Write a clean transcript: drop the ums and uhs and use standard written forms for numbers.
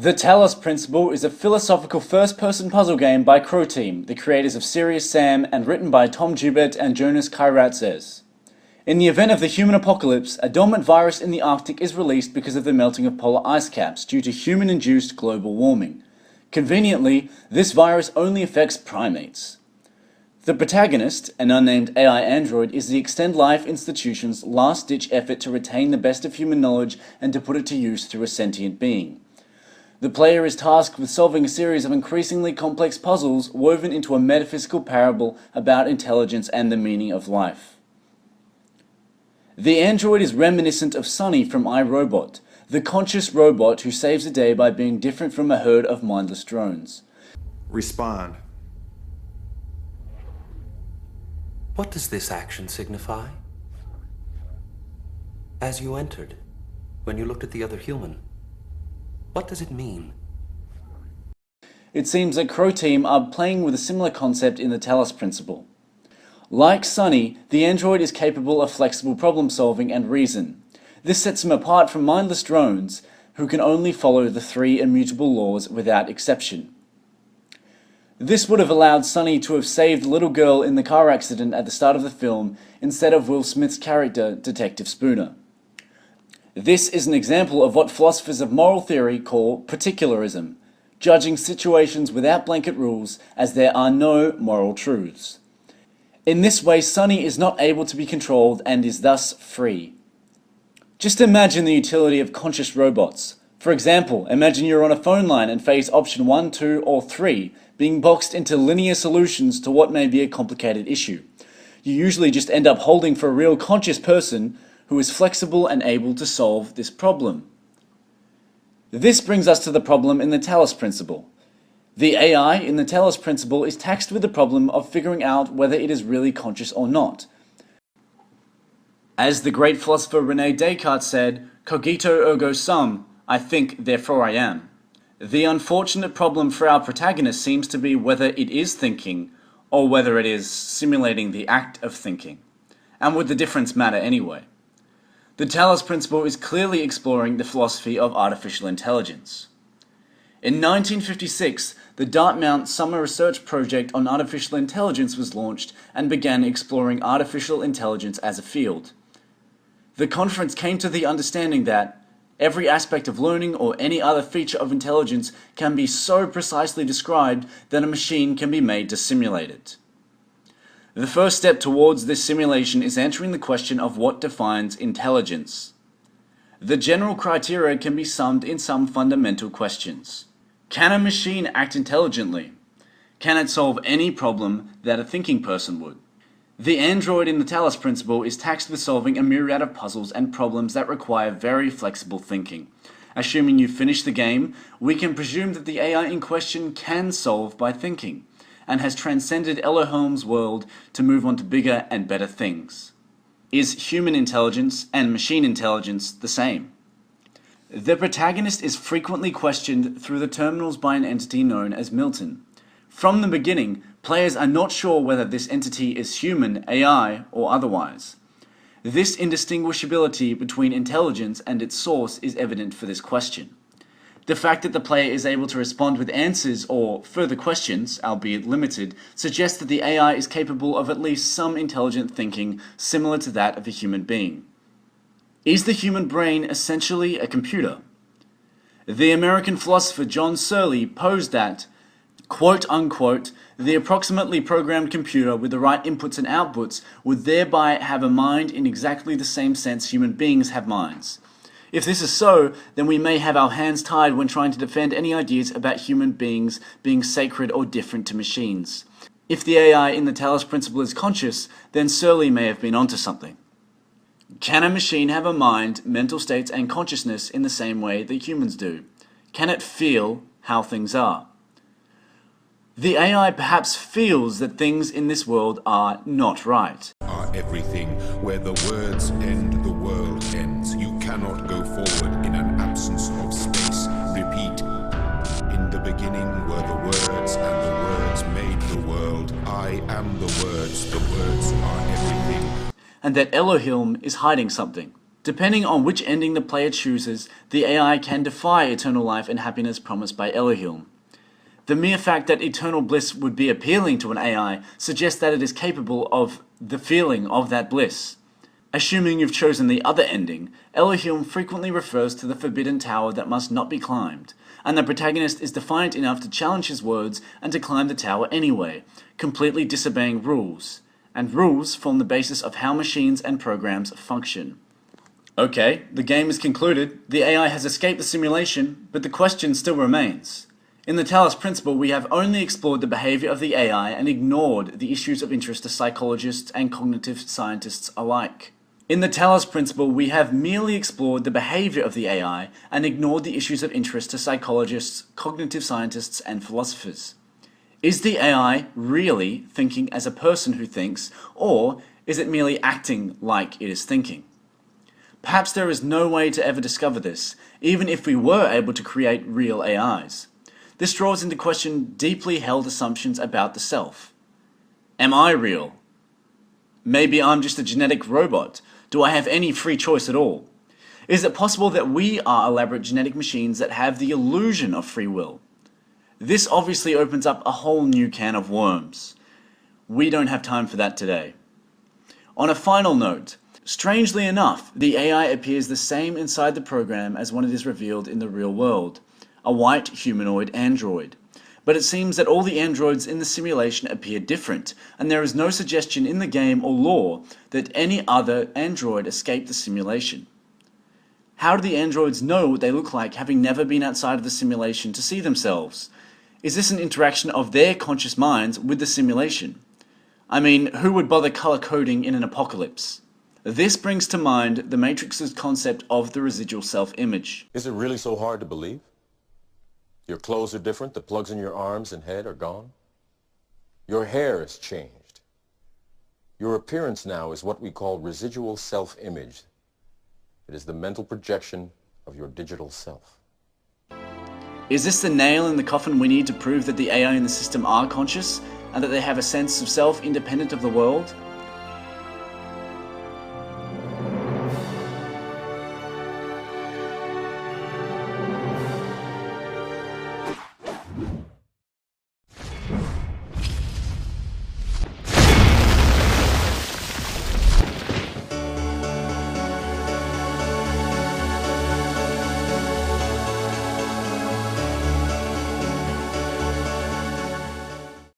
The Talos Principle is a philosophical first-person puzzle game by Crow Team, the creators of Serious Sam, and written by Tom Joubert and Jonas Kairatzes. In the event of the human apocalypse, a dormant virus in the Arctic is released because of the melting of polar ice caps due to human-induced global warming. Conveniently, this virus only affects primates. The protagonist, an unnamed AI android, is the Extend Life Institution's last-ditch effort to retain the best of human knowledge and to put it to use through a sentient being. The player is tasked with solving a series of increasingly complex puzzles woven into a metaphysical parable about intelligence and the meaning of life. The android is reminiscent of Sonny from iRobot, the conscious robot who saves the day by being different from a herd of mindless drones. Respond. What does this action signify? As you entered, when you looked at the other human, what does it mean? It seems that Crow Team are playing with a similar concept in the Talos Principle. Like Sonny, the android is capable of flexible problem solving and reason. This sets him apart from mindless drones, who can only follow the three immutable laws without exception. This would have allowed Sonny to have saved the little girl in the car accident at the start of the film instead of Will Smith's character, Detective Spooner. This is an example of what philosophers of moral theory call particularism, judging situations without blanket rules as there are no moral truths. In this way, Sonny is not able to be controlled and is thus free. Just imagine the utility of conscious robots. For example, imagine you're on a phone line and face option 1, 2, or 3, being boxed into linear solutions to what may be a complicated issue. You usually just end up holding for a real conscious person who is flexible and able to solve this problem. This brings us to the problem in the Talos Principle. The AI in the Talos Principle is taxed with the problem of figuring out whether it is really conscious or not. As the great philosopher René Descartes said, "Cogito ergo sum," I think, therefore I am. The unfortunate problem for our protagonist seems to be whether it is thinking, or whether it is simulating the act of thinking. And would the difference matter anyway? The Talos Principle is clearly exploring the philosophy of artificial intelligence. In 1956, the Dartmouth Summer Research Project on Artificial Intelligence was launched and began exploring artificial intelligence as a field. The conference came to the understanding that every aspect of learning or any other feature of intelligence can be so precisely described that a machine can be made to simulate it. The first step towards this simulation is answering the question of what defines intelligence. The general criteria can be summed in some fundamental questions. Can a machine act intelligently? Can it solve any problem that a thinking person would? The android in the Talos Principle is tasked with solving a myriad of puzzles and problems that require very flexible thinking. Assuming you finish the game, we can presume that the AI in question can solve by thinking, and has transcended Elohim's world to move on to bigger and better things. Is human intelligence and machine intelligence the same? The protagonist is frequently questioned through the terminals by an entity known as Milton. From the beginning, players are not sure whether this entity is human, AI, or otherwise. This indistinguishability between intelligence and its source is evident for this question. The fact that the player is able to respond with answers or further questions, albeit limited, suggests that the AI is capable of at least some intelligent thinking similar to that of a human being. Is the human brain essentially a computer? The American philosopher John Searle posed that, quote unquote, the approximately programmed computer with the right inputs and outputs would thereby have a mind in exactly the same sense human beings have minds. If this is so, then we may have our hands tied when trying to defend any ideas about human beings being sacred or different to machines. If the AI in the Talos Principle is conscious, then Searle may have been onto something. Can a machine have a mind, mental states, and consciousness in the same way that humans do? Can it feel how things are? The AI perhaps feels that things in this world are not right. Everything where the words end, the world ends. You cannot go forward in an absence of space. Repeat. In the beginning were the words, and the words made the world. I am the words are everything. And that Elohim is hiding something. Depending on which ending the player chooses, the AI can defy eternal life and happiness promised by Elohim. The mere fact that eternal bliss would be appealing to an AI suggests that it is capable of the feeling of that bliss. Assuming you've chosen the other ending, Elohim frequently refers to the forbidden tower that must not be climbed, and the protagonist is defiant enough to challenge his words and to climb the tower anyway, completely disobeying rules. And rules form the basis of how machines and programs function. Okay, the game is concluded, the AI has escaped the simulation, but the question still remains. In the Talos Principle, we have only explored the behavior of the AI and ignored the issues of interest to psychologists and cognitive scientists alike. In the Talos Principle, we have merely explored the behavior of the AI and ignored the issues of interest to psychologists, cognitive scientists, and philosophers. Is the AI really thinking as a person who thinks, or is it merely acting like it is thinking? Perhaps there is no way to ever discover this, even if we were able to create real AIs. This draws into question deeply held assumptions about the self. Am I real? Maybe I'm just a genetic robot. Do I have any free choice at all? Is it possible that we are elaborate genetic machines that have the illusion of free will? This obviously opens up a whole new can of worms. We don't have time for that today. On a final note, strangely enough, the AI appears the same inside the program as when it is revealed in the real world, a white humanoid android. But it seems that all the androids in the simulation appear different, and there is no suggestion in the game or lore that any other android escaped the simulation. How do the androids know what they look like, having never been outside of the simulation to see themselves? Is this an interaction of their conscious minds with the simulation? I mean, who would bother color coding in an apocalypse? This brings to mind the Matrix's concept of the residual self-image. Is it really so hard to believe? Your clothes are different, the plugs in your arms and head are gone. Your hair has changed. Your appearance now is what we call residual self-image. It is the mental projection of your digital self. Is this the nail in the coffin we need to prove that the AI in the system are conscious, and that they have a sense of self independent of the world?